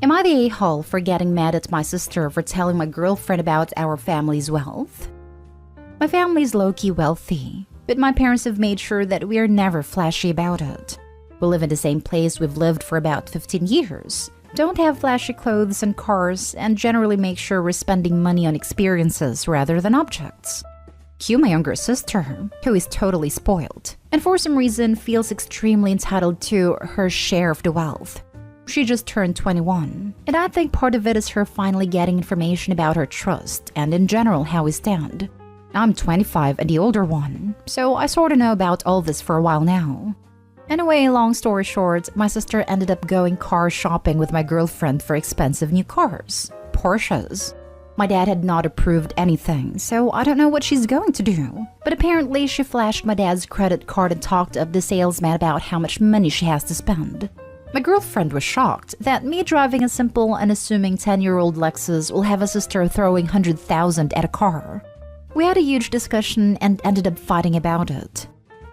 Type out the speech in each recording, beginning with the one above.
Am I the a-hole for getting mad at my sister for telling my girlfriend about our family's wealth? My family's low-key wealthy, but my parents have made sure that we are never flashy about it. We live in the same place we've lived for about 15 years, don't have flashy clothes and cars, and generally make sure we're spending money on experiences rather than objects. Cue my younger sister, who is totally spoiled, and for some reason feels extremely entitled to her share of the wealth. She just turned 21, and I think part of it is her finally getting information about her trust and in general how we stand. I'm 25 and the older one, so I sorta know about all this for a while now. Anyway, long story short, my sister ended up going car shopping with my girlfriend for expensive new cars, Porsches. My dad had not approved anything, so I don't know what she's going to do. But apparently she flashed my dad's credit card and talked to the salesman about how much money she has to spend. My girlfriend was shocked that me driving a simple and assuming 10-year-old Lexus will have a sister throwing $100,000 at a car. We had a huge discussion and ended up fighting about it.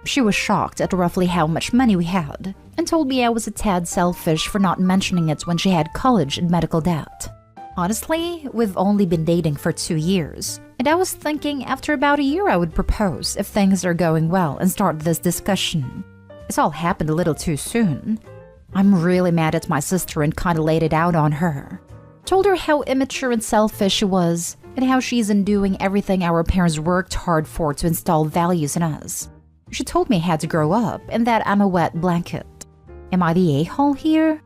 She was shocked at roughly how much money we had and told me I was a tad selfish for not mentioning it when she had college and medical debt. Honestly, we've only been dating for 2 years, and I was thinking after about a year I would propose if things are going well and start this discussion. It's all happened a little too soon. I'm really mad at my sister and kinda laid it out on her. Told her how immature and selfish she was, and how she's undoing everything our parents worked hard for to install values in us. She told me I had to grow up and that I'm a wet blanket. Am I the a-hole here?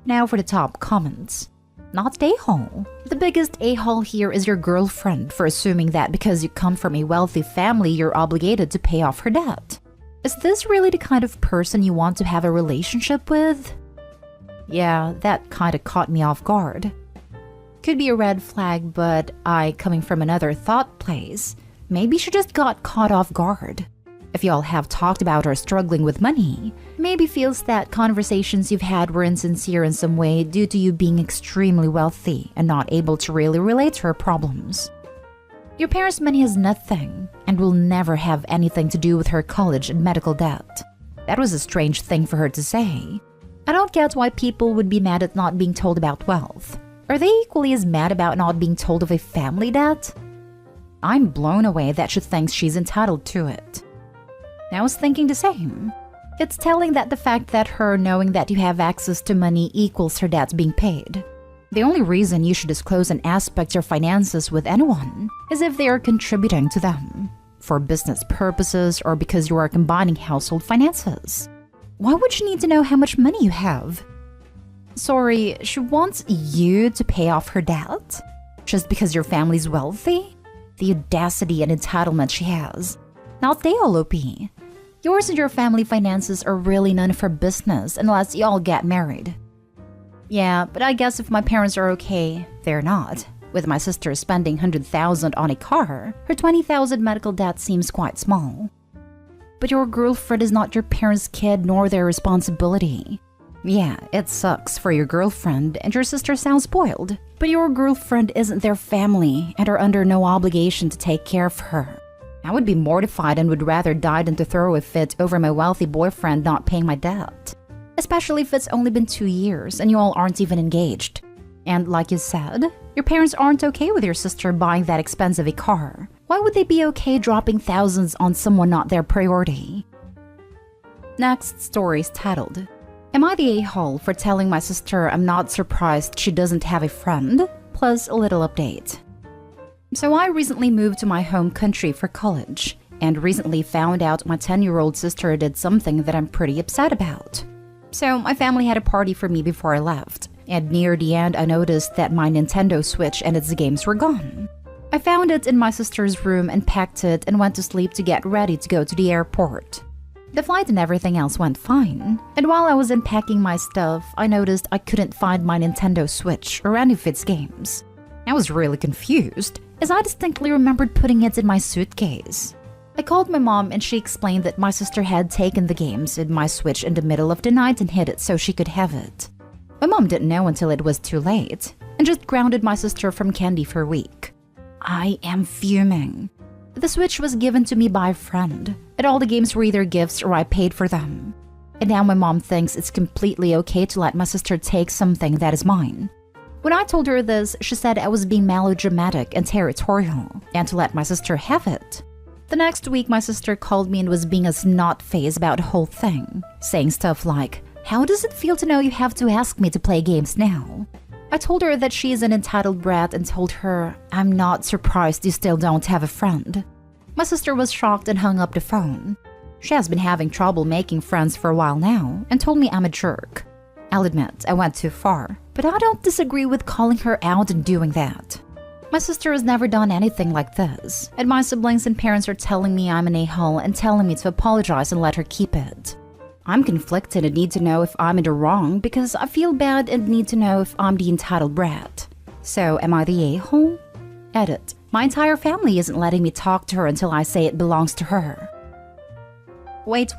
Now for the top comments. Not the a-hole. The biggest a-hole here is your girlfriend for assuming that because you come from a wealthy family you're obligated to pay off her debt. Is this really the kind of person you want to have a relationship with? Yeah, that kinda caught me off guard. Could be a red flag, but coming from another thought place, maybe she just got caught off guard. If y'all have talked about her struggling with money, maybe feels that conversations you've had were insincere in some way due to you being extremely wealthy and not able to really relate to her problems. Your parents' money has nothing and will never have anything to do with her college and medical debt. That was a strange thing for her to say. I don't get why people would be mad at not being told about wealth. Are they equally as mad about not being told of a family debt? I'm blown away that she thinks she's entitled to it. I was thinking the same. It's telling that the fact that her knowing that you have access to money equals her debts being paid. The only reason you should disclose an aspect of your finances with anyone is if they are contributing to them, for business purposes or because you are combining household finances. Why would you need to know how much money you have? Sorry, she wants you to pay off her debt? Just because your family's wealthy? The audacity and entitlement she has. Not they all OP. Yours and your family finances are really none of her business unless y'all get married. Yeah, but I guess if my parents are okay, they're not. With my sister spending $100,000 on a car, her $20,000 medical debt seems quite small. But your girlfriend is not your parents' kid nor their responsibility. Yeah, it sucks for your girlfriend and your sister sounds spoiled, but your girlfriend isn't their family and are under no obligation to take care of her. I would be mortified and would rather die than to throw a fit over my wealthy boyfriend not paying my debt. Especially if it's only been 2 years and you all aren't even engaged. And like you said, your parents aren't okay with your sister buying that expensive a car. Why would they be okay dropping thousands on someone not their priority? Next story is titled, Am I the a-hole for telling my sister I'm not surprised she doesn't have a friend? Plus a little update. So I recently moved to my home country for college, and recently found out my 10-year-old sister did something that I'm pretty upset about. So my family had a party for me before I left, and near the end I noticed that my Nintendo Switch and its games were gone. I found it in my sister's room and packed it and went to sleep to get ready to go to the airport. The flight and everything else went fine, and while I was unpacking my stuff, I noticed I couldn't find my Nintendo Switch or any of its games. I was really confused, as I distinctly remembered putting it in my suitcase. I called my mom and she explained that my sister had taken the games and my Switch in the middle of the night and hid it so she could have it. My mom didn't know until it was too late, and just grounded my sister from candy for a week. I am fuming. The Switch was given to me by a friend, and all the games were either gifts or I paid for them. And now my mom thinks it's completely okay to let my sister take something that is mine. When I told her this, she said I was being melodramatic and territorial, and to let my sister have it. The next week, my sister called me and was being a snot-face about the whole thing, saying stuff like, "How does it feel to know you have to ask me to play games now?" I told her that she is an entitled brat and told her, "I'm not surprised you still don't have a friend." My sister was shocked and hung up the phone. She has been having trouble making friends for a while now and told me I'm a jerk. I'll admit, I went too far, but I don't disagree with calling her out and doing that. My sister has never done anything like this, and my siblings and parents are telling me I'm an a-hole and telling me to apologize and let her keep it. I'm conflicted and need to know if I'm in the wrong because I feel bad and need to know if I'm the entitled brat. So, am I the a-hole? Edit. My entire family isn't letting me talk to her until I say it belongs to her. Wait.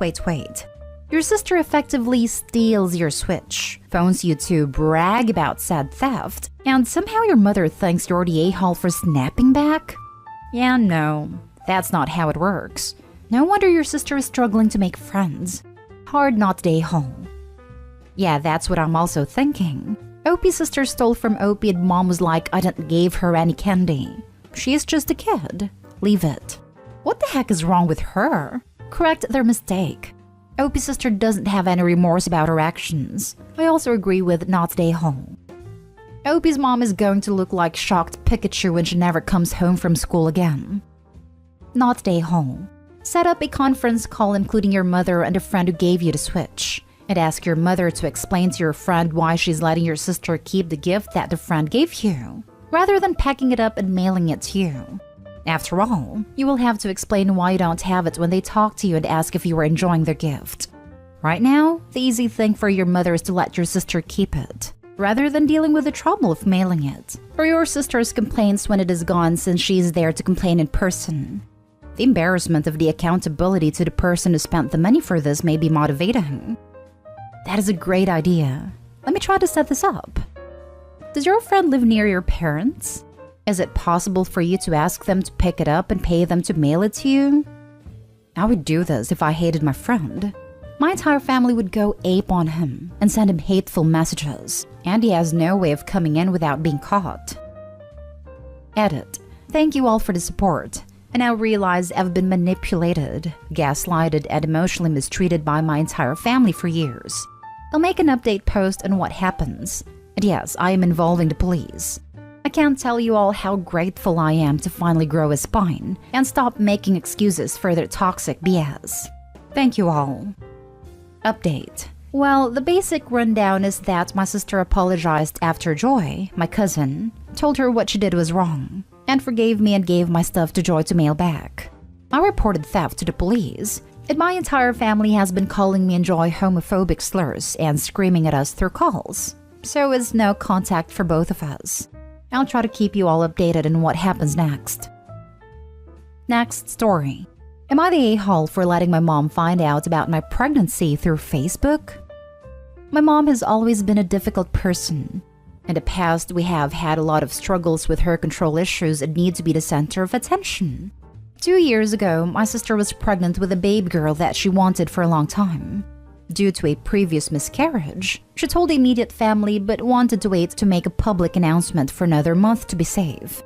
Your sister effectively steals your Switch, phones you to brag about said theft, and somehow your mother thinks you're the a-hole for snapping back? Yeah, no, that's not how it works. No wonder your sister is struggling to make friends. Hard not the a-hole. Yeah, that's what I'm also thinking. Opie's sister stole from Opie and mom was like, I didn't give her any candy. She's just a kid. Leave it. What the heck is wrong with her? Correct their mistake. Opie's sister doesn't have any remorse about her actions. I also agree with not the a-hole. Opie's mom is going to look like shocked Pikachu when she never comes home from school again. Not the a-hole. Set up a conference call including your mother and a friend who gave you the Switch, and ask your mother to explain to your friend why she's letting your sister keep the gift that the friend gave you, rather than packing it up and mailing it to you. After all, you will have to explain why you don't have it when they talk to you and ask if you are enjoying their gift. Right now, the easy thing for your mother is to let your sister keep it, rather than dealing with the trouble of mailing it, or your sister's complaints when it is gone since she is there to complain in person. The embarrassment of the accountability to the person who spent the money for this may be motivating. That is a great idea. Let me try to set this up. Does your friend live near your parents? Is it possible for you to ask them to pick it up and pay them to mail it to you? I would do this if I hated my friend. My entire family would go ape on him and send him hateful messages, and he has no way of coming in without being caught. Edit. Thank you all for the support. I now realize I've been manipulated, gaslighted, and emotionally mistreated by my entire family for years. I'll make an update post on what happens. And yes, I am involving the police. I can't tell you all how grateful I am to finally grow a spine and stop making excuses for their toxic BS. Thank you all. Update. Well, the basic rundown is that my sister apologized after Joy, my cousin, told her what she did was wrong, and forgave me and gave my stuff to Joy to mail back. I reported theft to the police, and my entire family has been calling me and Joy homophobic slurs and screaming at us through calls. So is no contact for both of us. I'll try to keep you all updated on what happens next. Next story. Am I the a-hole for letting my mom find out about my pregnancy through Facebook? My mom has always been a difficult person. In the past, we have had a lot of struggles with her control issues and need to be the center of attention. 2 years ago, my sister was pregnant with a baby girl that she wanted for a long time. Due to a previous miscarriage, she told the immediate family but wanted to wait to make a public announcement for another month to be safe.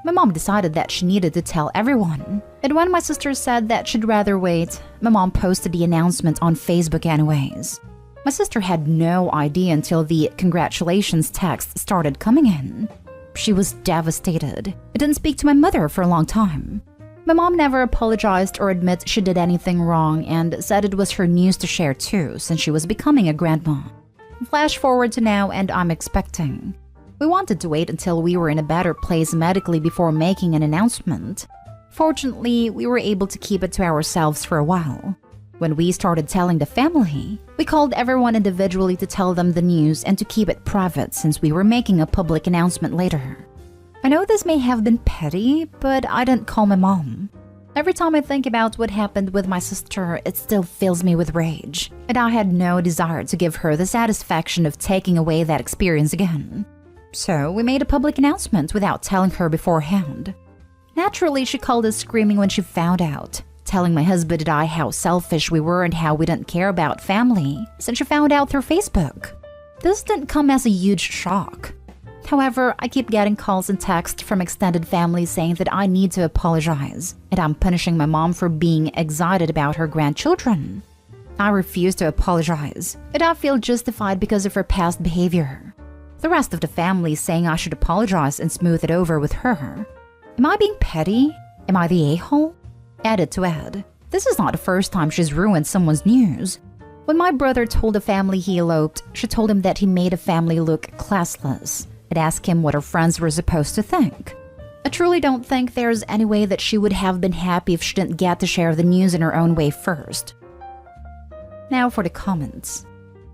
My mom decided that she needed to tell everyone, and when my sister said that she'd rather wait, my mom posted the announcement on Facebook anyways. My sister had no idea until the congratulations text started coming in. She was devastated. I didn't speak to my mother for a long time. My mom never apologized or admit she did anything wrong and said it was her news to share too since she was becoming a grandma. Flash forward to now and I'm expecting. We wanted to wait until we were in a better place medically before making an announcement. Fortunately, we were able to keep it to ourselves for a while. When we started telling the family, we called everyone individually to tell them the news and to keep it private since we were making a public announcement later. I know this may have been petty, but I didn't call my mom. Every time I think about what happened with my sister, it still fills me with rage, and I had no desire to give her the satisfaction of taking away that experience again. So we made a public announcement without telling her beforehand. Naturally, she called us screaming when she found out, telling my husband and I how selfish we were and how we didn't care about family since she found out through Facebook. This didn't come as a huge shock. However, I keep getting calls and texts from extended family saying that I need to apologize and I'm punishing my mom for being excited about her grandchildren. I refuse to apologize, and I feel justified because of her past behavior. The rest of the family is saying I should apologize and smooth it over with her. Am I being petty? Am I the a-hole? Added to add, this is not the first time she's ruined someone's news. When my brother told the family he eloped, she told him that he made a family look classless and asked him what her friends were supposed to think. I truly don't think there's any way that she would have been happy if she didn't get to share the news in her own way first. Now for the comments.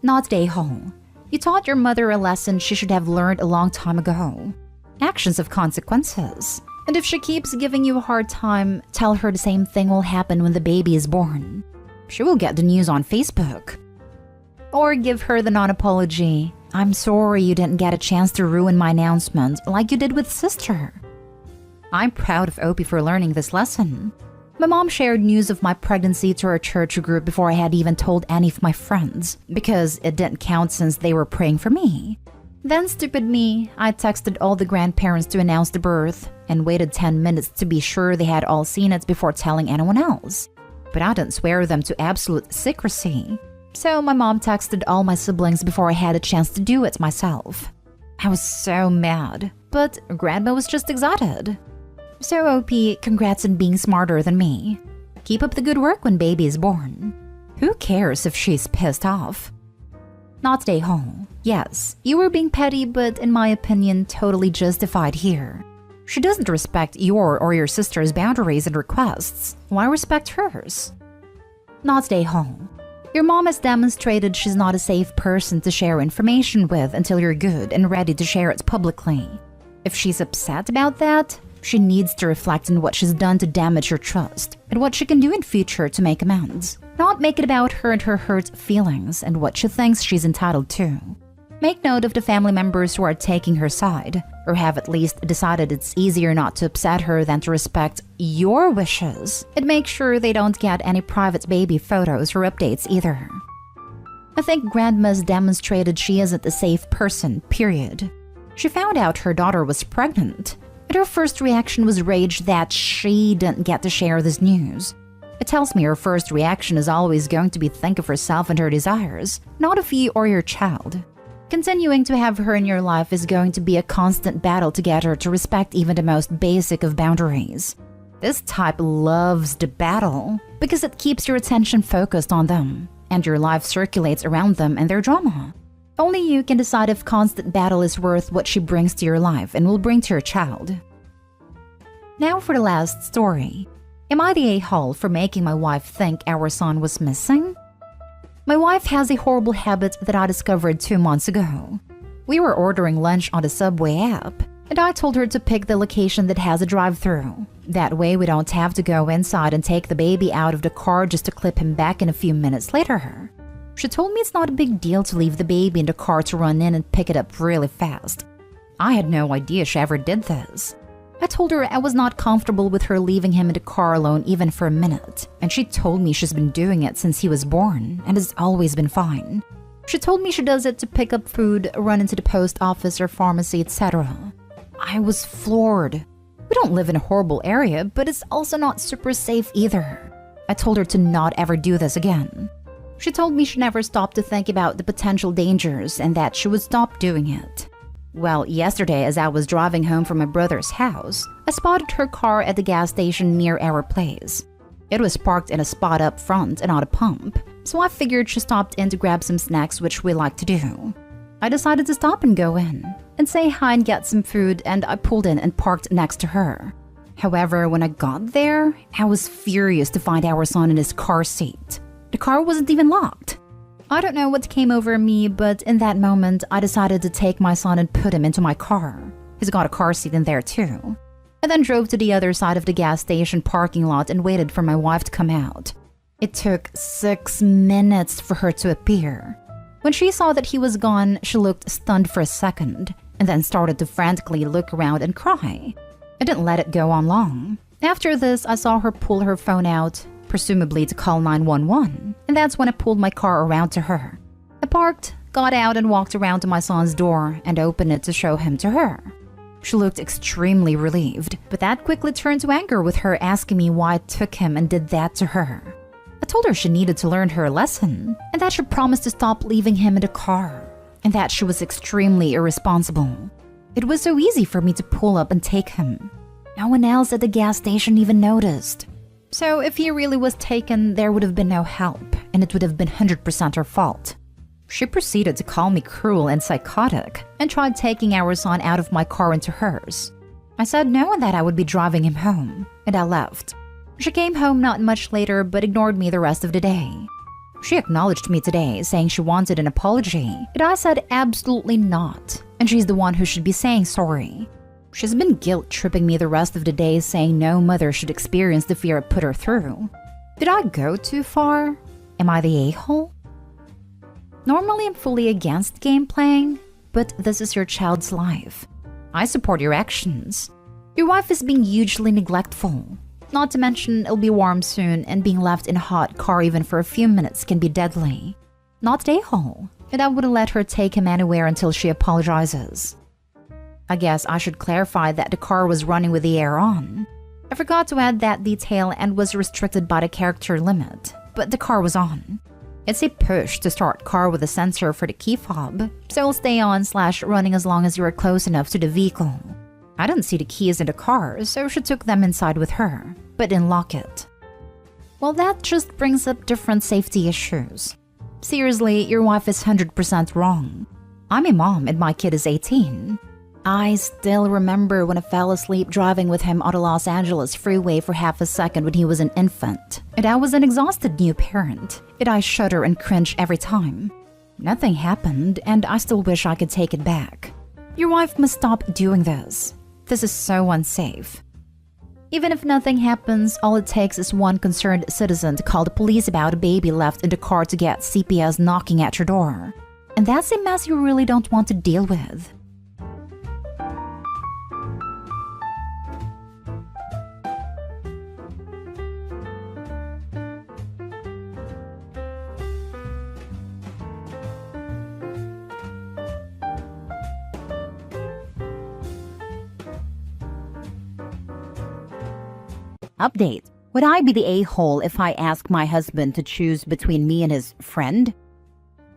Not the a-hole. You taught your mother a lesson she should have learned a long time ago. Actions have consequences. And if she keeps giving you a hard time, tell her the same thing will happen when the baby is born. She will get the news on Facebook. Or give her the non-apology. I'm sorry you didn't get a chance to ruin my announcement like you did with sister. I'm proud of Opie for learning this lesson. My mom shared news of my pregnancy to our church group before I had even told any of my friends, because it didn't count since they were praying for me. Then, stupid me, I texted all the grandparents to announce the birth and waited 10 minutes to be sure they had all seen it before telling anyone else. But I didn't swear them to absolute secrecy. So my mom texted all my siblings before I had a chance to do it myself. I was so mad, but Grandma was just excited. So OP, congrats on being smarter than me. Keep up the good work when baby is born. Who cares if she's pissed off? Not stay home. Yes, you were being petty, but in my opinion, totally justified here. She doesn't respect your or your sister's boundaries and requests. Why respect hers? Not stay home. Your mom has demonstrated she's not a safe person to share information with until you're good and ready to share it publicly. If she's upset about that, she needs to reflect on what she's done to damage your trust and what she can do in future to make amends. Not make it about her and her hurt feelings and what she thinks she's entitled to. Make note of the family members who are taking her side, or have at least decided it's easier not to upset her than to respect your wishes, and make sure they don't get any private baby photos or updates either. I think Grandma's demonstrated she isn't a safe person, period. She found out her daughter was pregnant, and her first reaction was rage that she didn't get to share this news. It tells me her first reaction is always going to be think of herself and her desires, not of you or your child. Continuing to have her in your life is going to be a constant battle to get her to respect even the most basic of boundaries. This type loves the battle because it keeps your attention focused on them, and your life circulates around them and their drama. Only you can decide if constant battle is worth what she brings to your life and will bring to your child. Now for the last story. Am I the a-hole for making my wife think our son was missing? My wife has a horrible habit that I discovered 2 months ago. We were ordering lunch on the Subway app, and I told her to pick the location that has a drive-thru. That way we don't have to go inside and take the baby out of the car just to clip him back in a few minutes later. She told me it's not a big deal to leave the baby in the car to run in and pick it up really fast. I had no idea she ever did this. I told her I was not comfortable with her leaving him in the car alone even for a minute, and she told me she's been doing it since he was born and has always been fine. She told me she does it to pick up food, run into the post office or pharmacy, etc. I was floored. We don't live in a horrible area, but it's also not super safe either. I told her to not ever do this again. She told me she never stopped to think about the potential dangers and that she would stop doing it. Well, yesterday as I was driving home from my brother's house, I spotted her car at the gas station near our place. It was parked in a spot up front and not a pump, so I figured she stopped in to grab some snacks, which we like to do. I decided to stop and go in, and say hi and get some food, and I pulled in and parked next to her. However, when I got there, I was furious to find our son in his car seat. The car wasn't even locked. I don't know what came over me, but in that moment, I decided to take my son and put him into my car. He's got a car seat in there too. I then drove to the other side of the gas station parking lot and waited for my wife to come out. It took 6 minutes for her to appear. When she saw that he was gone, she looked stunned for a second, and then started to frantically look around and cry. I didn't let it go on long. After this, I saw her pull her phone out, presumably to call 911, and that's when I pulled my car around to her. I parked, got out and walked around to my son's door and opened it to show him to her. She looked extremely relieved, but that quickly turned to anger with her asking me why I took him and did that to her. I told her she needed to learn her lesson, and that she promised to stop leaving him in the car, and that she was extremely irresponsible. It was so easy for me to pull up and take him. No one else at the gas station even noticed. So if he really was taken, there would have been no help, and it would have been 100% her fault. She proceeded to call me cruel and psychotic and tried taking our son out of my car into hers. I said no and that I would be driving him home, and I left. She came home not much later but ignored me the rest of the day. She acknowledged me today, saying she wanted an apology, but I said absolutely not, and she's the one who should be saying sorry. She's been guilt-tripping me the rest of the day, saying no mother should experience the fear I put her through. Did I go too far? Am I the a-hole? Normally I'm fully against game playing, but this is your child's life. I support your actions. Your wife is being hugely neglectful. Not to mention it'll be warm soon and being left in a hot car even for a few minutes can be deadly. Not the a-hole, and I wouldn't let her take him anywhere until she apologizes. I guess I should clarify that the car was running with the air on. I forgot to add that detail and was restricted by the character limit, but the car was on. It's a push to start car with a sensor for the key fob, so it'll stay on/running as long as you are close enough to the vehicle. I didn't see the keys in the car, so she took them inside with her, but didn't lock it. Well, that just brings up different safety issues. Seriously, your wife is 100% wrong. I'm a mom and my kid is 18. I still remember when I fell asleep driving with him on the Los Angeles freeway for half a second when he was an infant, and I was an exhausted new parent, and I shudder and cringe every time. Nothing happened, and I still wish I could take it back. Your wife must stop doing this. This is so unsafe. Even if nothing happens, all it takes is one concerned citizen to call the police about a baby left in the car to get CPS knocking at your door. And that's a mess you really don't want to deal with. Update. Would I be the a-hole if I ask my husband to choose between me and his friend?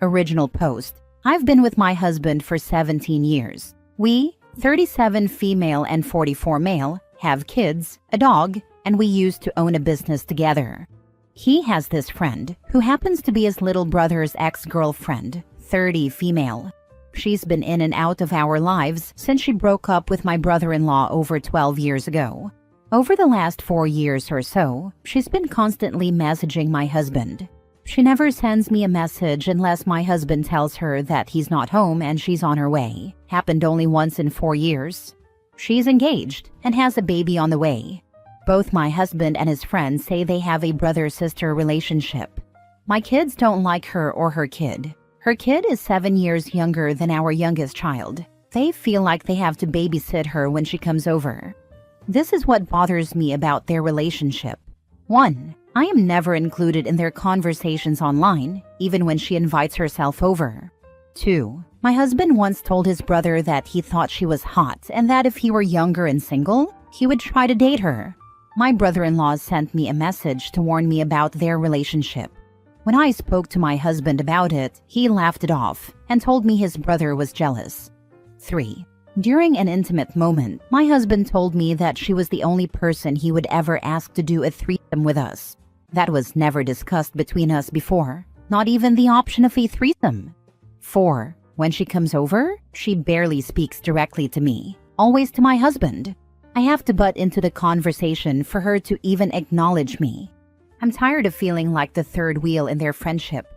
Original post. I've been with my husband for 17 years. We, 37 female and 44 male, have kids, a dog, and we used to own a business together. He has this friend, who happens to be his little brother's ex-girlfriend, 30 female. She's been in and out of our lives since she broke up with my brother-in-law over 12 years ago. Over the last 4 years or so, she's been constantly messaging my husband. She never sends me a message unless my husband tells her that he's not home and she's on her way. Happened only once in 4 years. She's engaged and has a baby on the way. Both my husband and his friends say they have a brother-sister relationship. My kids don't like her or her kid. Her kid is 7 years younger than our youngest child. They feel like they have to babysit her when she comes over. This is what bothers me about their relationship. 1. I am never included in their conversations online, even when she invites herself over. 2. My husband once told his brother that he thought she was hot and that if he were younger and single, he would try to date her. My brother-in-law sent me a message to warn me about their relationship. When I spoke to my husband about it, he laughed it off and told me his brother was jealous. 3. During an intimate moment, my husband told me that she was the only person he would ever ask to do a threesome with us. That was never discussed between us before, not even the option of a threesome. 4. When she comes over, she barely speaks directly to me, always to my husband. I have to butt into the conversation for her to even acknowledge me. I'm tired of feeling like the third wheel in their friendship.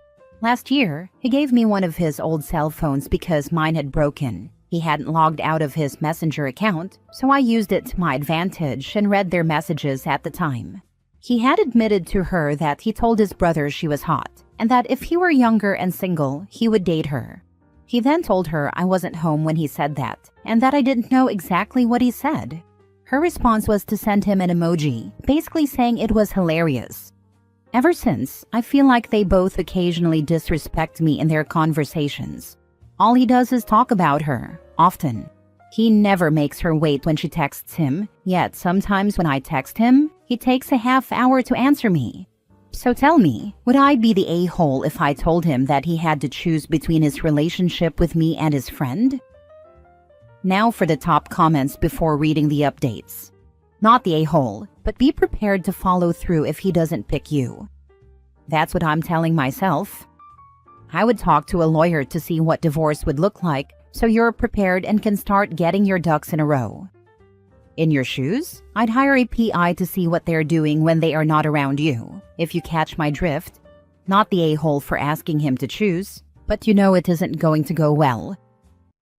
Last year, he gave me one of his old cell phones because mine had broken. He hadn't logged out of his Messenger account, so I used it to my advantage and read their messages at the time. He had admitted to her that he told his brother she was hot, and that if he were younger and single, he would date her. He then told her I wasn't home when he said that, and that I didn't know exactly what he said. Her response was to send him an emoji, basically saying it was hilarious. Ever since, I feel like they both occasionally disrespect me in their conversations. All he does is talk about her, often. He never makes her wait when she texts him, yet sometimes when I text him, he takes a half hour to answer me. So tell me, would I be the a-hole if I told him that he had to choose between his relationship with me and his friend? Now for the top comments before reading the updates. Not the a-hole, but be prepared to follow through if he doesn't pick you. That's what I'm telling myself. I would talk to a lawyer to see what divorce would look like, so you're prepared and can start getting your ducks in a row. In your shoes, I'd hire a PI to see what they're doing when they are not around you, if you catch my drift. Not the a-hole for asking him to choose, but you know it isn't going to go well.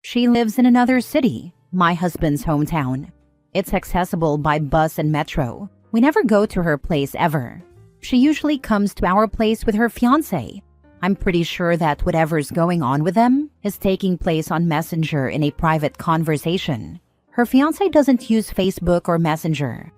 She lives in another city, my husband's hometown. It's accessible by bus and metro. We never go to her place ever. She usually comes to our place with her fiancé. I'm pretty sure that whatever's going on with them is taking place on Messenger in a private conversation. Her fiancé doesn't use Facebook or Messenger.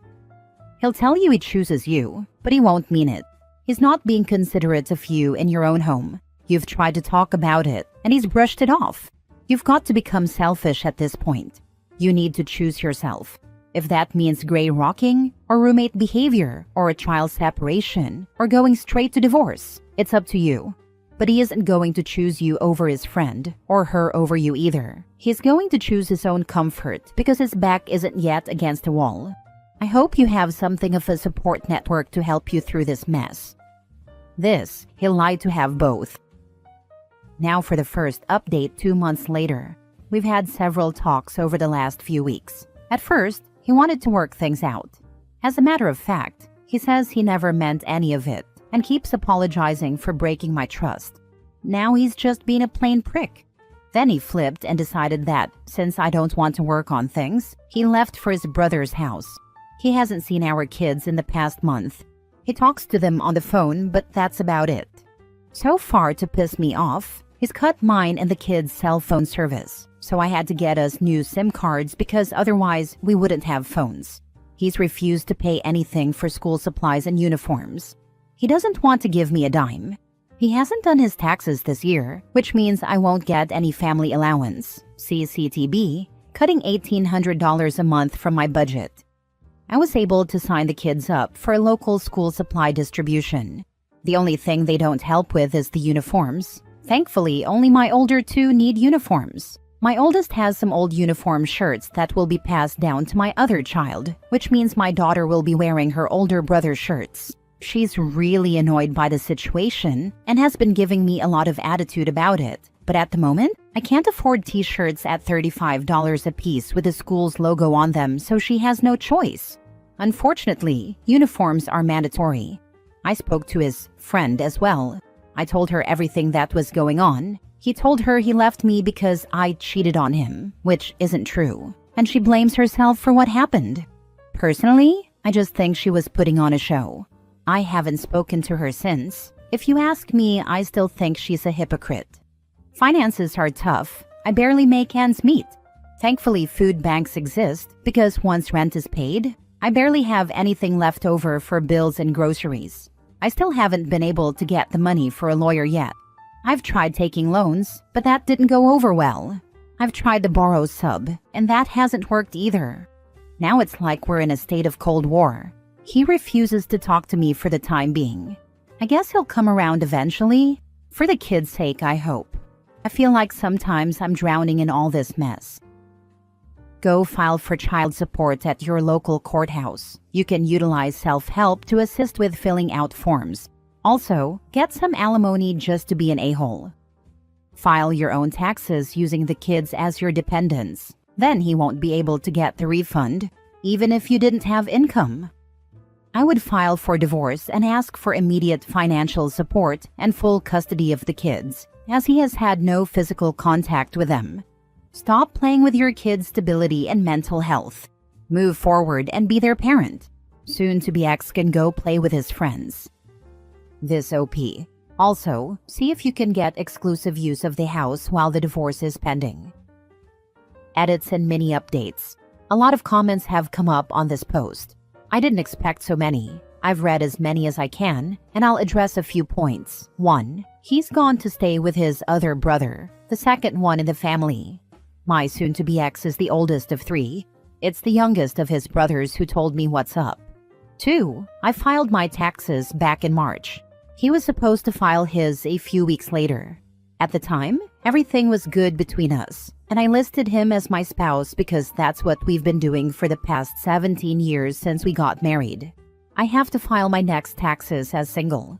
He'll tell you he chooses you, but he won't mean it. He's not being considerate of you in your own home. You've tried to talk about it, and he's brushed it off. You've got to become selfish at this point. You need to choose yourself. If that means gray rocking, or roommate behavior, or a child separation, or going straight to divorce, it's up to you. But he isn't going to choose you over his friend, or her over you either. He's going to choose his own comfort because his back isn't yet against the wall. I hope you have something of a support network to help you through this mess. He'll lie to have both. Now for the first update 2 months later. We've had several talks over the last few weeks. At first, he wanted to work things out. As a matter of fact, he says he never meant any of it and keeps apologizing for breaking my trust. Now he's just being a plain prick. Then he flipped and decided that, since I don't want to work on things, he left for his brother's house. He hasn't seen our kids in the past month. He talks to them on the phone, but that's about it. So far to piss me off, he's cut mine and the kids' cell phone service. So I had to get us new SIM cards because otherwise we wouldn't have phones. He's refused to pay anything for school supplies and uniforms. He doesn't want to give me a dime. He hasn't done his taxes this year, which means I won't get any family allowance, CCTB, cutting $1,800 a month from my budget. I was able to sign the kids up for a local school supply distribution. The only thing they don't help with is the uniforms. Thankfully, only my older two need uniforms. My oldest has some old uniform shirts that will be passed down to my other child, which means my daughter will be wearing her older brother's shirts. She's really annoyed by the situation and has been giving me a lot of attitude about it. But at the moment, I can't afford t-shirts at $35 a piece with the school's logo on them, so she has no choice. Unfortunately, uniforms are mandatory. I spoke to his friend as well. I told her everything that was going on. He told her he left me because I cheated on him, which isn't true, and she blames herself for what happened. Personally, I just think she was putting on a show. I haven't spoken to her since. If you ask me, I still think she's a hypocrite. Finances are tough. I barely make ends meet. Thankfully, food banks exist because once rent is paid, I barely have anything left over for bills and groceries. I still haven't been able to get the money for a lawyer yet. I've tried taking loans, but that didn't go over well. I've tried to borrow sub, and that hasn't worked either. Now it's like we're in a state of Cold War. He refuses to talk to me for the time being. I guess he'll come around eventually. For the kids' sake, I hope. I feel like sometimes I'm drowning in all this mess. Go file for child support at your local courthouse. You can utilize self-help to assist with filling out forms. Also, get some alimony just to be an a-hole. File your own taxes using the kids as your dependents. Then he won't be able to get the refund, even if you didn't have income. I would file for divorce and ask for immediate financial support and full custody of the kids, as he has had no physical contact with them. Stop playing with your kids' stability and mental health. Move forward and be their parent. Soon-to-be ex can go play with his friends. This OP. Also, see if you can get exclusive use of the house while the divorce is pending. Edits and mini updates. A lot of comments have come up on this post. I didn't expect so many. I've read as many as I can, and I'll address a few points. 1. He's gone to stay with his other brother, the second one in the family. My soon-to-be ex is the oldest of 3. It's the youngest of his brothers who told me what's up. 2. I filed my taxes back in March. He was supposed to file his a few weeks later. At the time, everything was good between us, and I listed him as my spouse because that's what we've been doing for the past 17 years since we got married. I have to file my next taxes as single.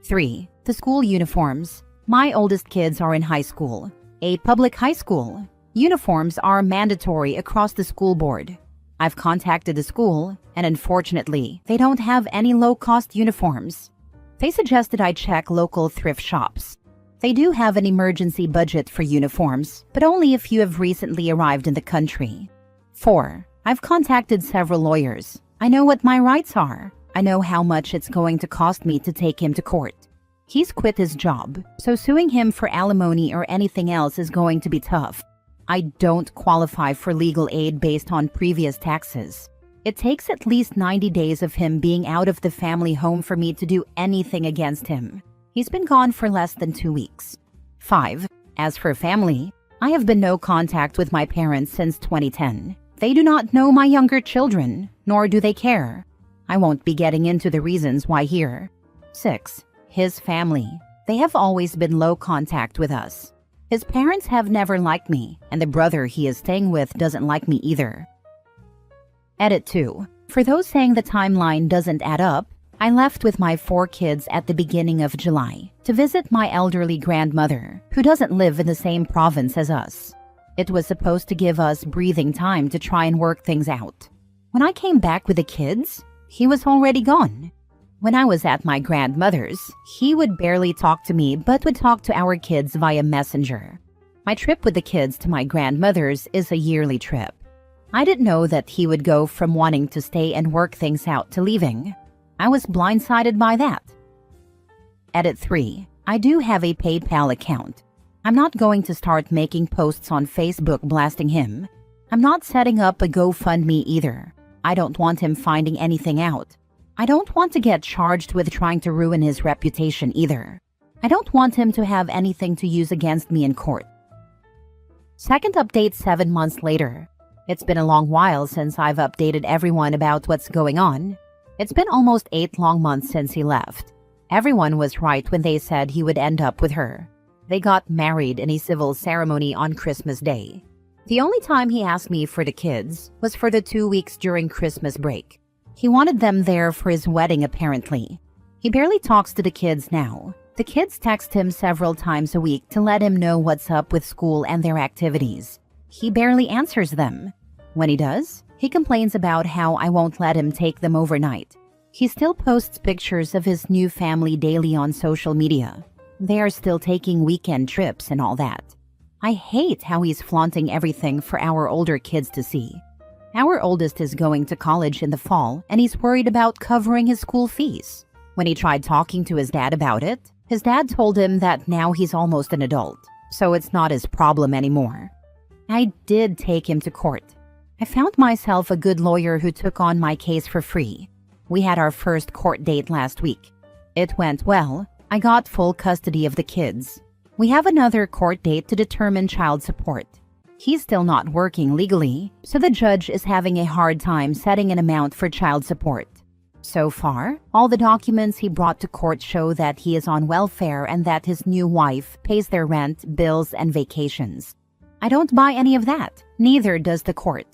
3. The school uniforms. My oldest kids are in high school, a public high school. Uniforms are mandatory across the school board. I've contacted the school, and unfortunately, they don't have any low-cost uniforms. They suggested I check local thrift shops. They do have an emergency budget for uniforms, but only if you have recently arrived in the country. 4. I've contacted several lawyers. I know what my rights are. I know how much it's going to cost me to take him to court. He's quit his job, so suing him for alimony or anything else is going to be tough. I don't qualify for legal aid based on previous taxes. It takes at least 90 days of him being out of the family home for me to do anything against him. He's been gone for less than 2 weeks. 5. As for family, I have been no contact with my parents since 2010. They do not know my younger children, nor do they care. I won't be getting into the reasons why here. 6. His family. They have always been low contact with us. His parents have never liked me, and the brother he is staying with doesn't like me either. Edit 2. For those saying the timeline doesn't add up, I left with my 4 kids at the beginning of July to visit my elderly grandmother, who doesn't live in the same province as us. It was supposed to give us breathing time to try and work things out. When I came back with the kids, he was already gone. When I was at my grandmother's, he would barely talk to me but would talk to our kids via Messenger. My trip with the kids to my grandmother's is a yearly trip. I didn't know that he would go from wanting to stay and work things out to leaving. I was blindsided by that. Edit 3. I do have a PayPal account. I'm not going to start making posts on Facebook blasting him. I'm not setting up a GoFundMe either. I don't want him finding anything out. I don't want to get charged with trying to ruin his reputation either. I don't want him to have anything to use against me in court. Second update 7 months later. It's been a long while since I've updated everyone about what's going on. It's been almost 8 long months since he left. Everyone was right when they said he would end up with her. They got married in a civil ceremony on Christmas Day. The only time he asked me for the kids was for the 2 weeks during Christmas break. He wanted them there for his wedding apparently. He barely talks to the kids now. The kids text him several times a week to let him know what's up with school and their activities. He barely answers them. When he does, he complains about how I won't let him take them overnight. He still posts pictures of his new family daily on social media. They are still taking weekend trips and all that. I hate how he's flaunting everything for our older kids to see. Our oldest is going to college in the fall, and he's worried about covering his school fees. When he tried talking to his dad about it, his dad told him that now he's almost an adult, so it's not his problem anymore. I did take him to court. I found myself a good lawyer who took on my case for free. We had our first court date last week. It went well. I got full custody of the kids. We have another court date to determine child support. He's still not working legally, so the judge is having a hard time setting an amount for child support. So far, all the documents he brought to court show that he is on welfare and that his new wife pays their rent, bills, and vacations. I don't buy any of that, neither does the court.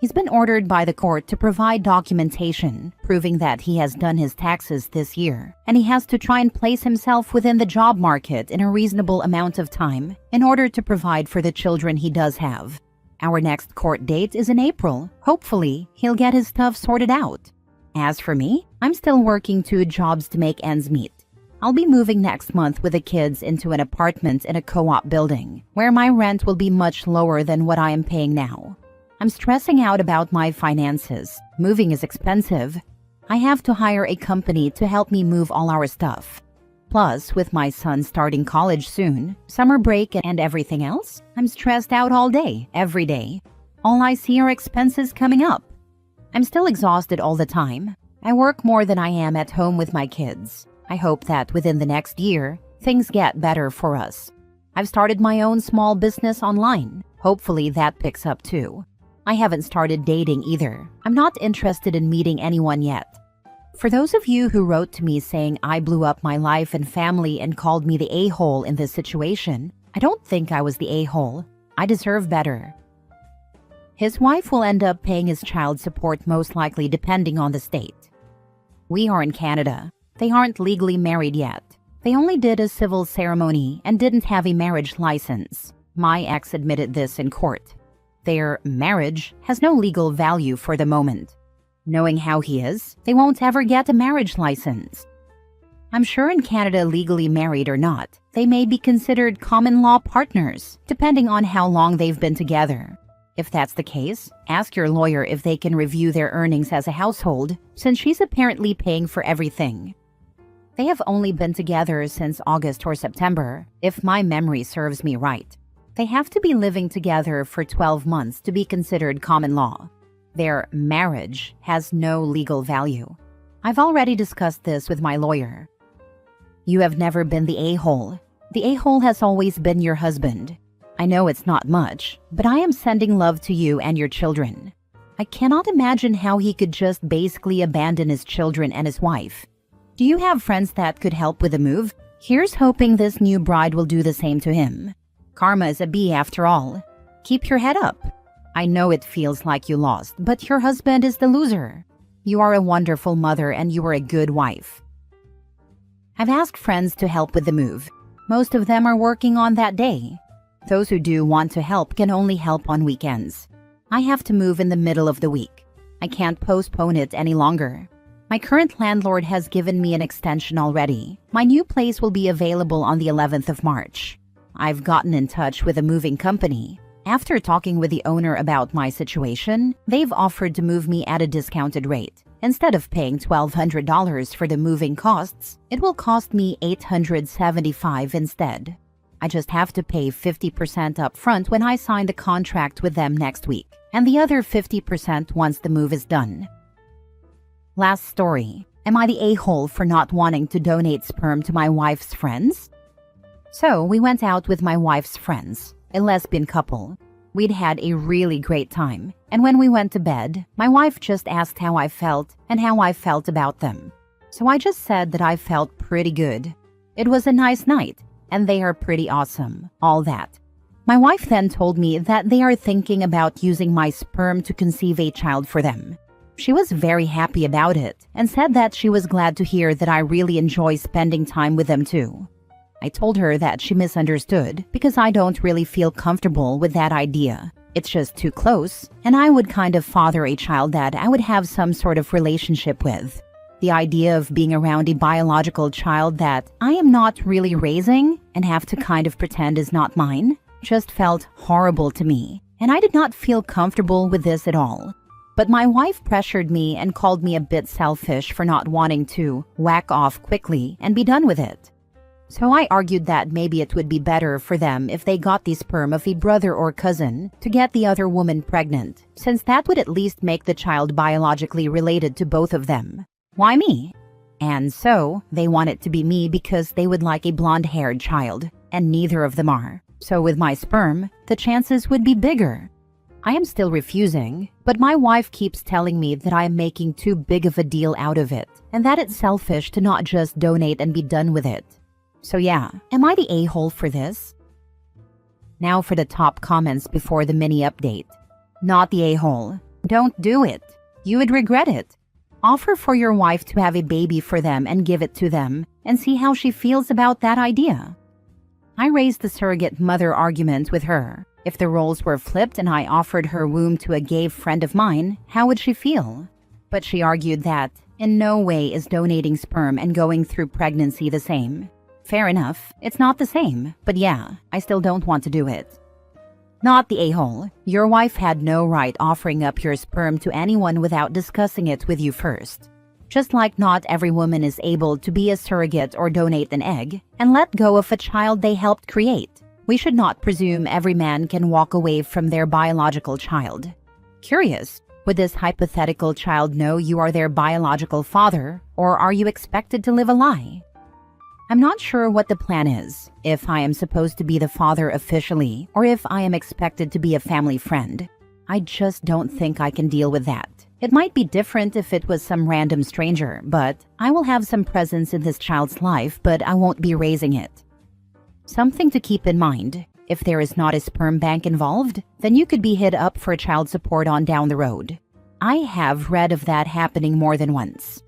He's been ordered by the court to provide documentation proving that he has done his taxes this year, and he has to try and place himself within the job market in a reasonable amount of time in order to provide for the children he does have. Our next court date is in April. Hopefully, he'll get his stuff sorted out. As for me, I'm still working 2 jobs to make ends meet. I'll be moving next month with the kids into an apartment in a co-op building, where my rent will be much lower than what I am paying now. I'm stressing out about my finances. Moving is expensive. I have to hire a company to help me move all our stuff. Plus, with my son starting college soon, summer break and everything else, I'm stressed out all day, every day. All I see are expenses coming up. I'm still exhausted all the time. I work more than I am at home with my kids. I hope that within the next year, things get better for us. I've started my own small business online. Hopefully that picks up too. I haven't started dating either. I'm not interested in meeting anyone yet. For those of you who wrote to me saying I blew up my life and family and called me the a-hole in this situation, I don't think I was the a-hole. I deserve better. His wife will end up paying his child support most likely depending on the state. We are in Canada. They aren't legally married yet. They only did a civil ceremony and didn't have a marriage license. My ex admitted this in court. Their marriage has no legal value for the moment. Knowing how he is, they won't ever get a marriage license. I'm sure in Canada, legally married or not, they may be considered common law partners, depending on how long they've been together. If that's the case, ask your lawyer if they can review their earnings as a household, since she's apparently paying for everything. They have only been together since August or September, if my memory serves me right. They have to be living together for 12 months to be considered common law. Their marriage has no legal value. I've already discussed this with my lawyer. You have never been the a-hole. The a-hole has always been your husband. I know it's not much, but I am sending love to you and your children. I cannot imagine how he could just basically abandon his children and his wife. Do you have friends that could help with the move? Here's hoping this new bride will do the same to him. Karma is a B after all. Keep your head up. I know it feels like you lost, but your husband is the loser. You are a wonderful mother and you are a good wife. I've asked friends to help with the move. Most of them are working on that day. Those who do want to help can only help on weekends. I have to move in the middle of the week. I can't postpone it any longer. My current landlord has given me an extension already. My new place will be available on the 11th of March. I've gotten in touch with a moving company. After talking with the owner about my situation, they've offered to move me at a discounted rate. Instead of paying $1,200 for the moving costs, it will cost me $875 instead. I just have to pay 50% up front when I sign the contract with them next week, and the other 50% once the move is done. Last story. Am I the a-hole for not wanting to donate sperm to my wife's friends? So we went out with my wife's friends, a lesbian couple. We'd had a really great time, and when we went to bed, my wife just asked how I felt and how I felt about them. So I just said that I felt pretty good. It was a nice night, and they are pretty awesome, all that. My wife then told me that they are thinking about using my sperm to conceive a child for them. She was very happy about it and said that she was glad to hear that I really enjoy spending time with them too. I told her that she misunderstood because I don't really feel comfortable with that idea. It's just too close, and I would kind of father a child that I would have some sort of relationship with. The idea of being around a biological child that I am not really raising and have to kind of pretend is not mine just felt horrible to me, and I did not feel comfortable with this at all. But my wife pressured me and called me a bit selfish for not wanting to whack off quickly and be done with it. So I argued that maybe it would be better for them if they got the sperm of a brother or cousin to get the other woman pregnant, since that would at least make the child biologically related to both of them. Why me? And so they want it to be me because they would like a blonde-haired child, and neither of them are. So with my sperm, the chances would be bigger. I am still refusing, but my wife keeps telling me that I am making too big of a deal out of it, and that it's selfish to not just donate and be done with it. So yeah, am I the a-hole for this? Now for the top comments before the mini update. Not the a-hole. Don't do it. You would regret it. Offer for your wife to have a baby for them and give it to them, and see how she feels about that idea. I raised the surrogate mother argument with her. If the roles were flipped and I offered her womb to a gay friend of mine, how would she feel? But she argued that in no way is donating sperm and going through pregnancy the same. Fair enough, it's not the same, but yeah, I still don't want to do it. Not the a-hole. Your wife had no right offering up your sperm to anyone without discussing it with you first. Just like not every woman is able to be a surrogate or donate an egg and let go of a child they helped create. We should not presume every man can walk away from their biological child. Curious, Would this hypothetical child know you are their biological father, or are you expected to live a lie? I'm not sure what the plan is, if I am supposed to be the father officially, or if I am expected to be a family friend. I just don't think I can deal with that. It might be different if it was some random stranger, but I will have some presence in this child's life, but I won't be raising it. Something to keep in mind. If there is not a sperm bank involved, then you could be hit up for child support on down the road. I have read of that happening more than once.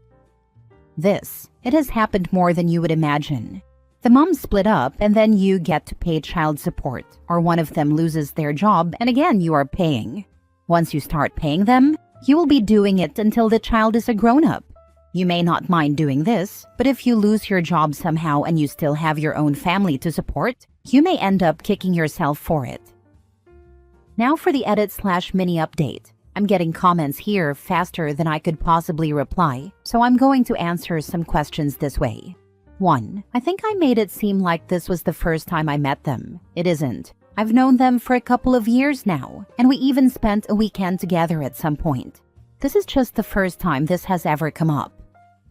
It has happened more than you would imagine. The moms split up and then you get to pay child support, or one of them loses their job and again you are paying. Once you start paying them, you will be doing it until the child is a grown-up. You may not mind doing this, but if you lose your job somehow and you still have your own family to support, you may end up kicking yourself for it. Now for the edit/mini update. I'm getting comments here faster than I could possibly reply, so I'm going to answer some questions this way. 1. I think I made it seem like this was the first time I met them. It isn't. I've known them for a couple of years now, and we even spent a weekend together at some point. This is just the first time this has ever come up.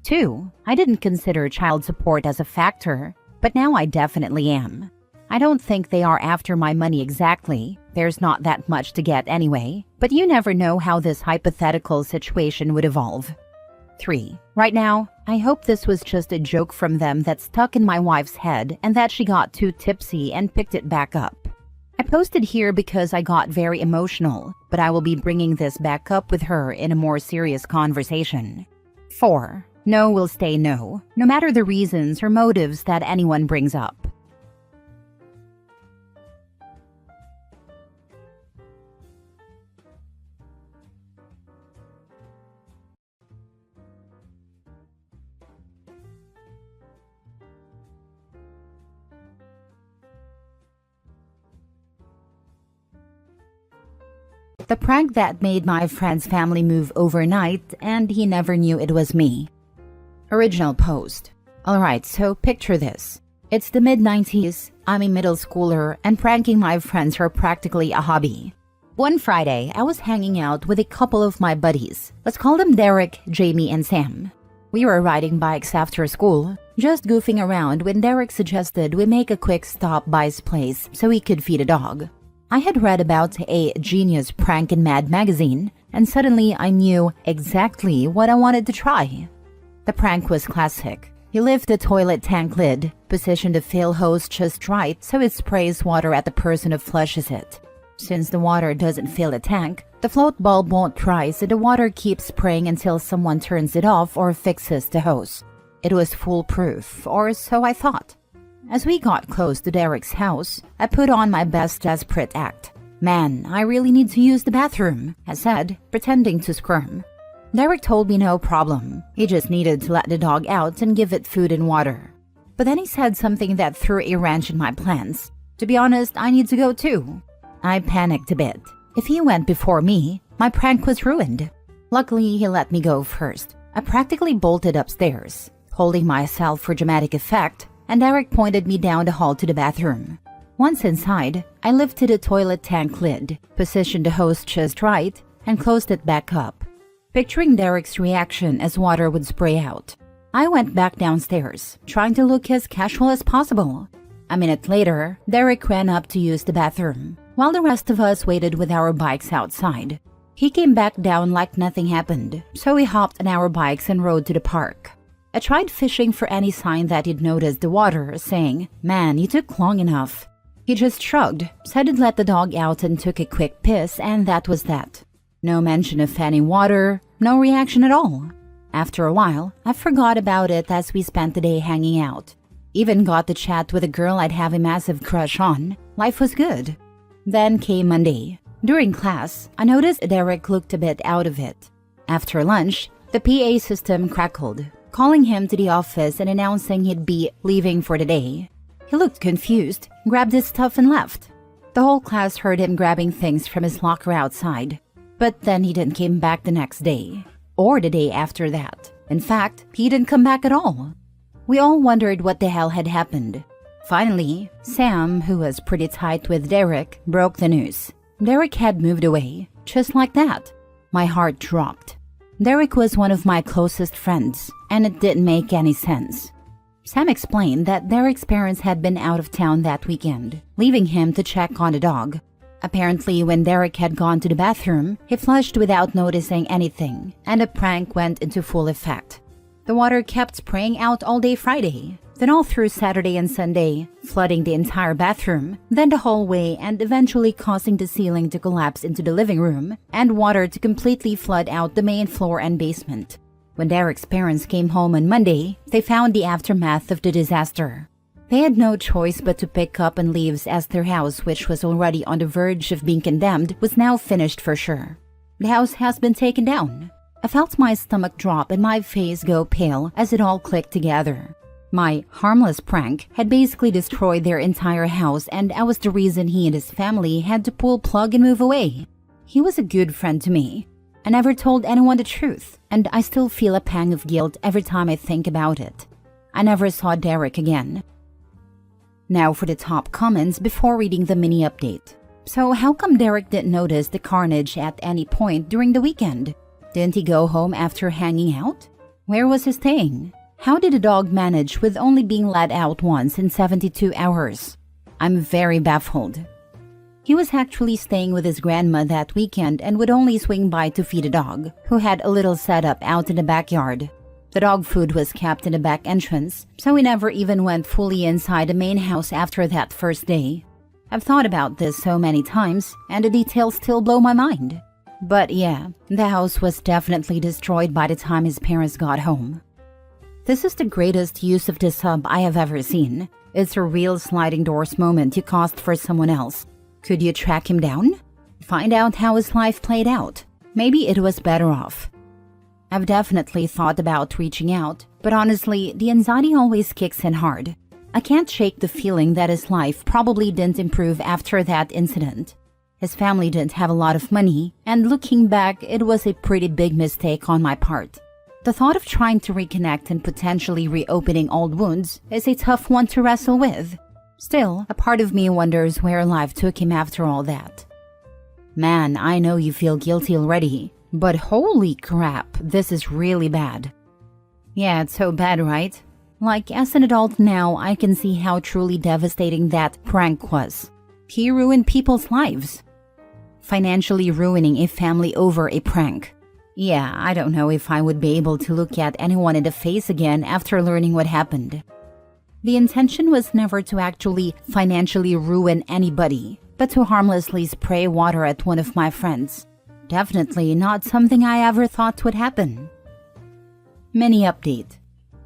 2. I didn't consider child support as a factor, but now I definitely am. I don't think they are after my money exactly. There's not that much to get anyway, but you never know how this hypothetical situation would evolve. 3. Right now, I hope this was just a joke from them that stuck in my wife's head and that she got too tipsy and picked it back up. I posted here because I got very emotional, but I will be bringing this back up with her in a more serious conversation. 4. No will stay no, no matter the reasons or motives that anyone brings up. The prank that made my friend's family move overnight and he never knew it was me. Original post. Alright, so picture this. It's the mid-90s, I'm a middle schooler, and pranking my friends are practically a hobby. One Friday, I was hanging out with a couple of my buddies. Let's call them Derek, Jamie, and Sam. We were riding bikes after school, just goofing around when Derek suggested we make a quick stop by his place so he could feed a dog. I had read about a genius prank in Mad magazine, and suddenly I knew exactly what I wanted to try. The prank was classic. You lift the toilet tank lid, position the fill hose just right so it sprays water at the person who flushes it. Since the water doesn't fill the tank, the float bulb won't rise and the water keeps spraying until someone turns it off or fixes the hose. It was foolproof, or so I thought. As we got close to Derek's house, I put on my best desperate act. Man, I really need to use the bathroom, I said, pretending to squirm. Derek told me no problem. He just needed to let the dog out and give it food and water. But then he said something that threw a wrench in my plans. To be honest, I need to go too. I panicked a bit. If he went before me, my prank was ruined. Luckily, he let me go first. I practically bolted upstairs, holding myself for dramatic effect, and Derek pointed me down the hall to the bathroom. Once inside, I lifted the toilet tank lid, positioned the hose just right, and closed it back up, picturing Derek's reaction as water would spray out. I went back downstairs, trying to look as casual as possible. A minute later, Derek ran up to use the bathroom, while the rest of us waited with our bikes outside. He came back down like nothing happened, so we hopped on our bikes and rode to the park. I tried fishing for any sign that he'd noticed the water, saying, "Man, you took long enough." He just shrugged, said he'd let the dog out and took a quick piss, and that was that. No mention of any water, no reaction at all. After a while, I forgot about it as we spent the day hanging out. Even got to chat with a girl I'd have a massive crush on. Life was good. Then came Monday. During class, I noticed Derek looked a bit out of it. After lunch, the PA system crackled, calling him to the office and announcing he'd be leaving for the day. He looked confused, grabbed his stuff and left. The whole class heard him grabbing things from his locker outside. But then he didn't come back the next day, or the day after that. In fact, he didn't come back at all. We all wondered what the hell had happened. Finally, Sam, who was pretty tight with Derek, broke the news. Derek had moved away, just like that. My heart dropped. Derek was one of my closest friends, and it didn't make any sense. Sam explained that Derek's parents had been out of town that weekend, leaving him to check on the dog. Apparently, when Derek had gone to the bathroom, he flushed without noticing anything, and a prank went into full effect. The water kept spraying out all day Friday, then all through Saturday and Sunday, flooding the entire bathroom, then the hallway, and eventually causing the ceiling to collapse into the living room, and water to completely flood out the main floor and basement. When Derek's parents came home on Monday, they found the aftermath of the disaster. They had no choice but to pick up and leave, as their house, which was already on the verge of being condemned, was now finished for sure. The house has been taken down. I felt my stomach drop and my face go pale as it all clicked together. My harmless prank had basically destroyed their entire house, and I was the reason he and his family had to pull plug and move away. He was a good friend to me. I never told anyone the truth, and I still feel a pang of guilt every time I think about it. I never saw Derek again. Now for the top comments before reading the mini update. So how come Derek didn't notice the carnage at any point during the weekend? Didn't he go home after hanging out? Where was he staying? How did the dog manage with only being let out once in 72 hours? I'm very baffled. He was actually staying with his grandma that weekend and would only swing by to feed a dog, who had a little setup out in the backyard. The dog food was kept in the back entrance, so we never even went fully inside the main house after that first day. I've thought about this so many times, and the details still blow my mind. But yeah, the house was definitely destroyed by the time his parents got home. This is the greatest use of this sub I have ever seen. It's a real sliding doors moment you caused for someone else. Could you track him down? Find out how his life played out. Maybe it was better off. I've definitely thought about reaching out, but honestly, the anxiety always kicks in hard. I can't shake the feeling that his life probably didn't improve after that incident. His family didn't have a lot of money, and looking back, it was a pretty big mistake on my part. The thought of trying to reconnect and potentially reopening old wounds is a tough one to wrestle with. Still, a part of me wonders where life took him after all that. Man, I know you feel guilty already, but holy crap, this is really bad. Yeah, it's so bad, right? Like, as an adult now, I can see how truly devastating that prank was. He ruined people's lives. Financially ruining a family over a prank. Yeah, I don't know if I would be able to look at anyone in the face again after learning what happened. The intention was never to actually financially ruin anybody, but to harmlessly spray water at one of my friends. Definitely not something I ever thought would happen. Mini update.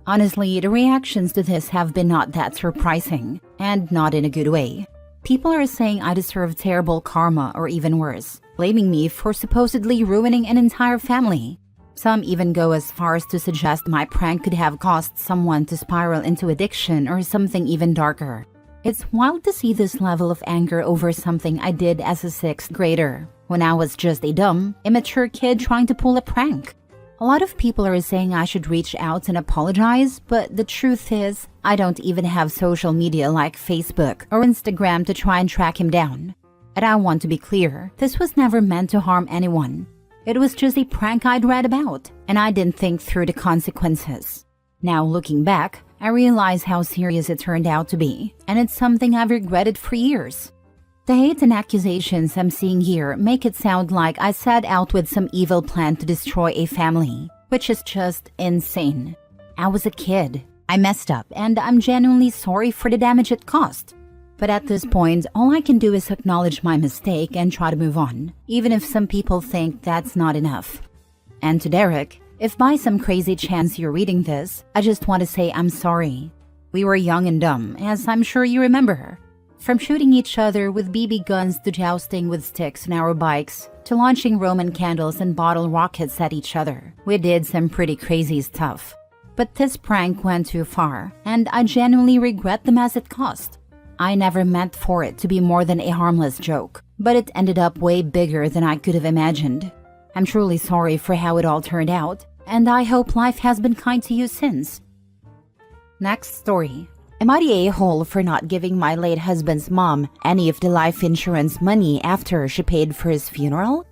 Honestly, the reactions to this have been not that surprising, and not in a good way. People are saying I deserve terrible karma or even worse, blaming me for supposedly ruining an entire family. Some even go as far as to suggest my prank could have caused someone to spiral into addiction or something even darker. It's wild to see this level of anger over something I did as a 6th grader, when I was just a dumb, immature kid trying to pull a prank. A lot of people are saying I should reach out and apologize, but the truth is, I don't even have social media like Facebook or Instagram to try and track him down. And I want to be clear, this was never meant to harm anyone. It was just a prank I'd read about, and I didn't think through the consequences. Now looking back, I realize how serious it turned out to be, and it's something I've regretted for years. The hate and accusations I'm seeing here make it sound like I set out with some evil plan to destroy a family, which is just insane. I was a kid. I messed up, and I'm genuinely sorry for the damage it caused. But at this point, all I can do is acknowledge my mistake and try to move on, even if some people think that's not enough. And to Derek, if by some crazy chance you're reading this, I just want to say I'm sorry. We were young and dumb, as I'm sure you remember. From shooting each other with BB guns to jousting with sticks on our bikes, to launching Roman candles and bottle rockets at each other, we did some pretty crazy stuff. But this prank went too far, and I genuinely regret the mess it caused. I never meant for it to be more than a harmless joke, but it ended up way bigger than I could have imagined. I'm truly sorry for how it all turned out, and I hope life has been kind to you since. Next story. Am I the a-hole for not giving my late husband's mom any of the life insurance money after she paid for his funeral?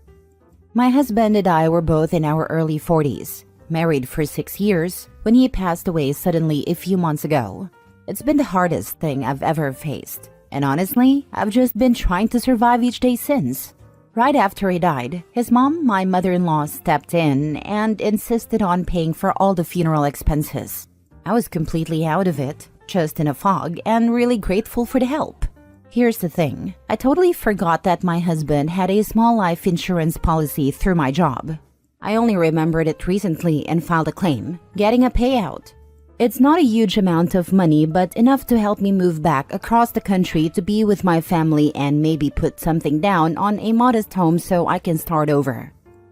My husband and I were both in our early 40s, married for 6 years, when he passed away suddenly a few months ago. It's been the hardest thing I've ever faced, and honestly, I've just been trying to survive each day since. Right after he died, his mom, my mother-in-law, stepped in and insisted on paying for all the funeral expenses. I was completely out of it, just in a fog, and really grateful for the help. Here's the thing, I totally forgot that my husband had a small life insurance policy through my job. I only remembered it recently and filed a claim, getting a payout. It's not a huge amount of money, but enough to help me move back across the country to be with my family and maybe put something down on a modest home so I can start over.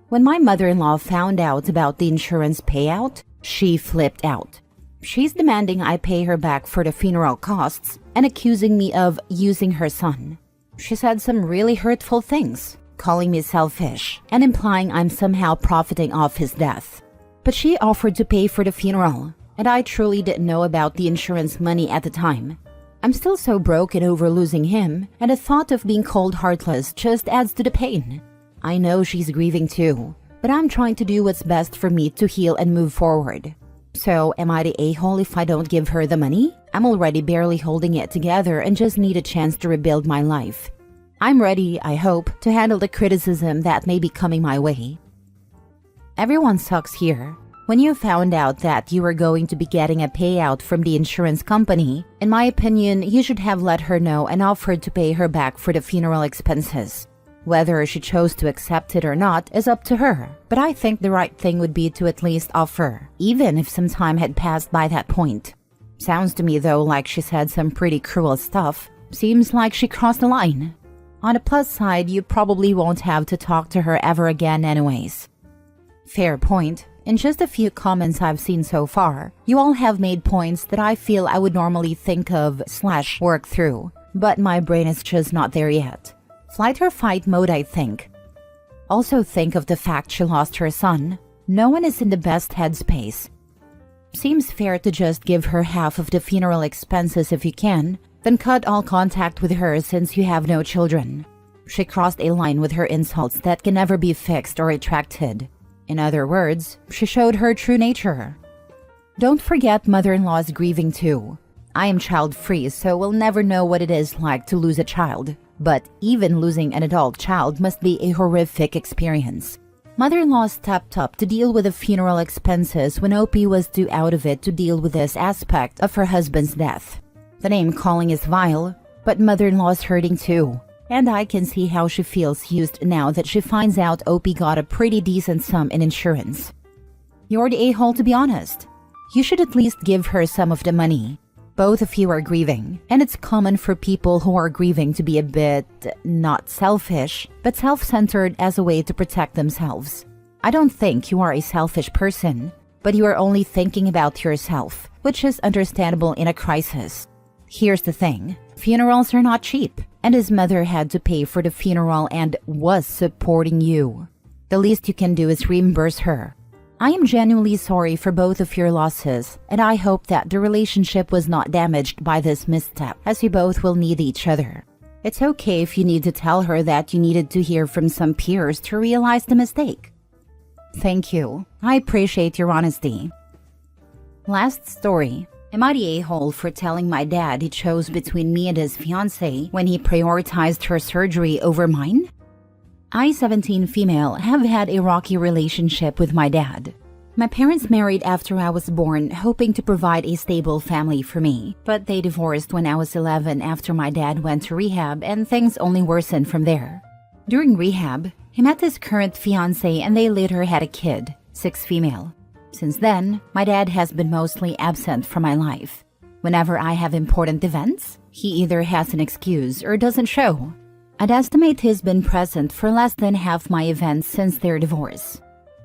When my mother-in-law found out about the insurance payout, she flipped out. She's demanding I pay her back for the funeral costs and accusing me of using her son. She said some really hurtful things, calling me selfish and implying I'm somehow profiting off his death. But she offered to pay for the funeral, and I truly didn't know about the insurance money at the time. I'm still so broken over losing him, and the thought of being cold heartless just adds to the pain. I know she's grieving too, but I'm trying to do what's best for me to heal and move forward. So, am I the a-hole if I don't give her the money? I'm already barely holding it together and just need a chance to rebuild my life. I'm ready, I hope, to handle the criticism that may be coming my way. Everyone sucks here. When you found out that you were going to be getting a payout from the insurance company, in my opinion, you should have let her know and offered to pay her back for the funeral expenses. Whether she chose to accept it or not is up to her, but I think the right thing would be to at least offer, even if some time had passed by that point. Sounds to me though like she said some pretty cruel stuff. Seems like she crossed the line. On the plus side, you probably won't have to talk to her ever again anyways. Fair point. In just a few comments I've seen so far, you all have made points that I feel I would normally think of / work through, but my brain is just not there yet. Flight or fight mode, I think. Also think of the fact she lost her son. No one is in the best headspace. Seems fair to just give her half of the funeral expenses if you can, then cut all contact with her since you have no children. She crossed a line with her insults that can never be fixed or retracted. In other words, she showed her true nature. Don't forget mother-in-law's grieving too. I am child-free, so we'll never know what it is like to lose a child. But even losing an adult child must be a horrific experience. Mother-in-law stepped up to deal with the funeral expenses when OP was too out of it to deal with this aspect of her husband's death. The name calling is vile, but mother-in-law's hurting too. And I can see how she feels used now that she finds out OP got a pretty decent sum in insurance. You're the a-hole, to be honest. You should at least give her some of the money. Both of you are grieving, and it's common for people who are grieving to be a bit, not selfish, but self-centered as a way to protect themselves. I don't think you are a selfish person, but you are only thinking about yourself, which is understandable in a crisis. Here's the thing, funerals are not cheap. And his mother had to pay for the funeral and was supporting you. The least you can do is reimburse her. I am genuinely sorry for both of your losses, and I hope that the relationship was not damaged by this misstep, as you both will need each other. It's okay if you need to tell her that you needed to hear from some peers to realize the mistake. Thank you. I appreciate your honesty. Last story. Am I the a-hole for telling my dad he chose between me and his fiancée when he prioritized her surgery over mine? I, 17 female, have had a rocky relationship with my dad. My parents married after I was born, hoping to provide a stable family for me, but they divorced when I was 11 after my dad went to rehab, and things only worsened from there. During rehab, he met his current fiancée and they later had a kid, 6 female. Since then, my dad has been mostly absent from my life. Whenever I have important events, he either has an excuse or doesn't show. I'd estimate he's been present for less than half my events since their divorce.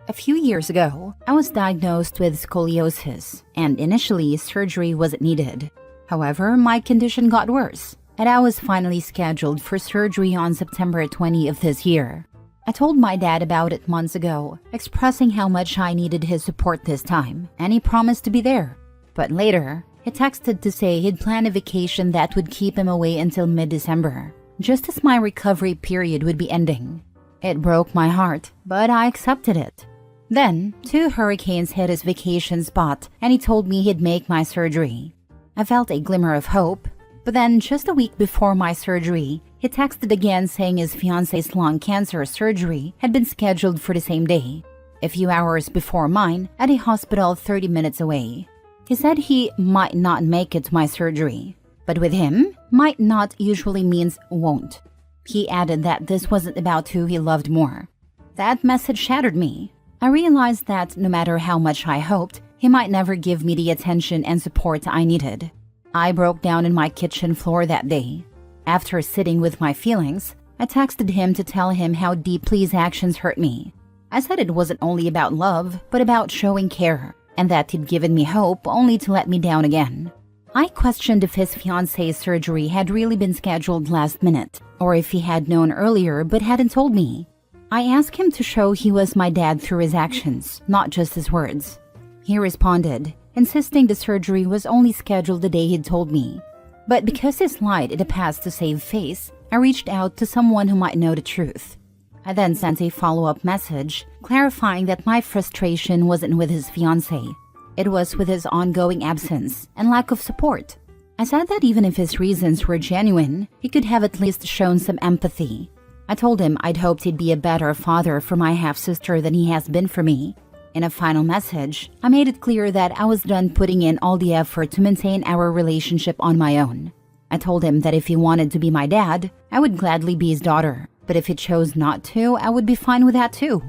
A few years ago, I was diagnosed with scoliosis, and initially surgery wasn't needed. However, my condition got worse, and I was finally scheduled for surgery on September 20 of this year. I told my dad about it months ago, expressing how much I needed his support this time, and he promised to be there. But later, he texted to say he'd planned a vacation that would keep him away until mid-December, just as my recovery period would be ending. It broke my heart, but I accepted it. Then, 2 hurricanes hit his vacation spot and he told me he'd make my surgery. I felt a glimmer of hope, but then just a week before my surgery, he texted again saying his fiance's lung cancer surgery had been scheduled for the same day, a few hours before mine at a hospital 30 minutes away. He said he might not make it to my surgery, but with him, might not usually means won't. He added that this wasn't about who he loved more. That message shattered me. I realized that no matter how much I hoped, he might never give me the attention and support I needed. I broke down in my kitchen floor that day. After sitting with my feelings, I texted him to tell him how deeply his actions hurt me. I said it wasn't only about love, but about showing care, and that he'd given me hope only to let me down again. I questioned if his fiance's surgery had really been scheduled last minute, or if he had known earlier but hadn't told me. I asked him to show he was my dad through his actions, not just his words. He responded, insisting the surgery was only scheduled the day he'd told me. But because he lied in the past to save face, I reached out to someone who might know the truth. I then sent a follow-up message, clarifying that my frustration wasn't with his fiancée. It was with his ongoing absence and lack of support. I said that even if his reasons were genuine, he could have at least shown some empathy. I told him I'd hoped he'd be a better father for my half-sister than he has been for me. In a final message, I made it clear that I was done putting in all the effort to maintain our relationship on my own. I told him that if he wanted to be my dad, I would gladly be his daughter, but if he chose not to, I would be fine with that too.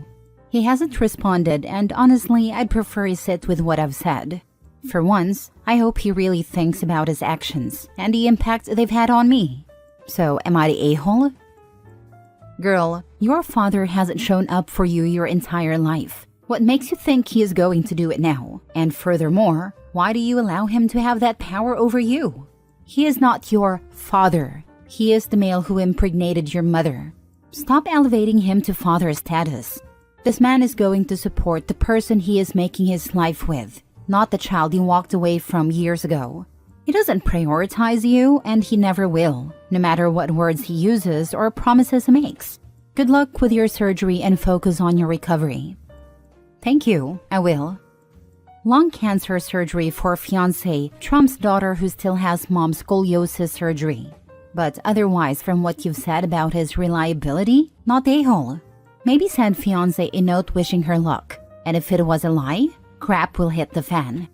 He hasn't responded, and honestly, I'd prefer he sit with what I've said. For once, I hope he really thinks about his actions and the impact they've had on me. So, am I the a-hole? Girl, your father hasn't shown up for you your entire life. What makes you think he is going to do it now? And furthermore, why do you allow him to have that power over you? He is not your father. He is the male who impregnated your mother. Stop elevating him to father status. This man is going to support the person he is making his life with, not the child he walked away from years ago. He doesn't prioritize you, and he never will, no matter what words he uses or promises he makes. Good luck with your surgery and focus on your recovery. Thank you, I will. Lung cancer surgery for fiancé trumps daughter who still has mom's scoliosis surgery. But otherwise, from what you've said about his reliability, not a-hole. Maybe send fiancé a note wishing her luck. And if it was a lie, crap will hit the fan.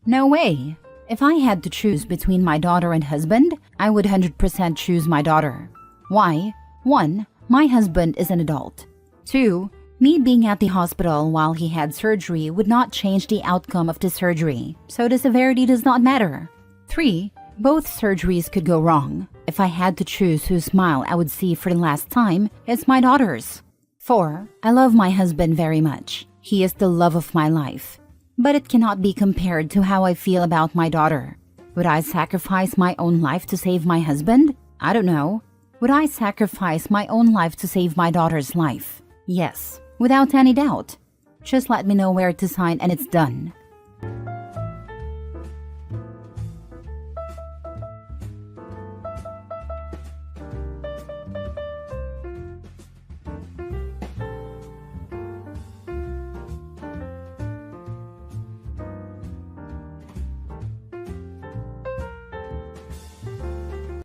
No way. If I had to choose between my daughter and husband, I would 100% choose my daughter. Why? 1. My husband is an adult. 2. Me being at the hospital while he had surgery would not change the outcome of the surgery, so the severity does not matter. 3. Both surgeries could go wrong. If I had to choose whose smile I would see for the last time, it's my daughter's. 4. I love my husband very much. He is the love of my life. But it cannot be compared to how I feel about my daughter. Would I sacrifice my own life to save my husband? I don't know. Would I sacrifice my own life to save my daughter's life? Yes, without any doubt. Just let me know where to sign and it's done.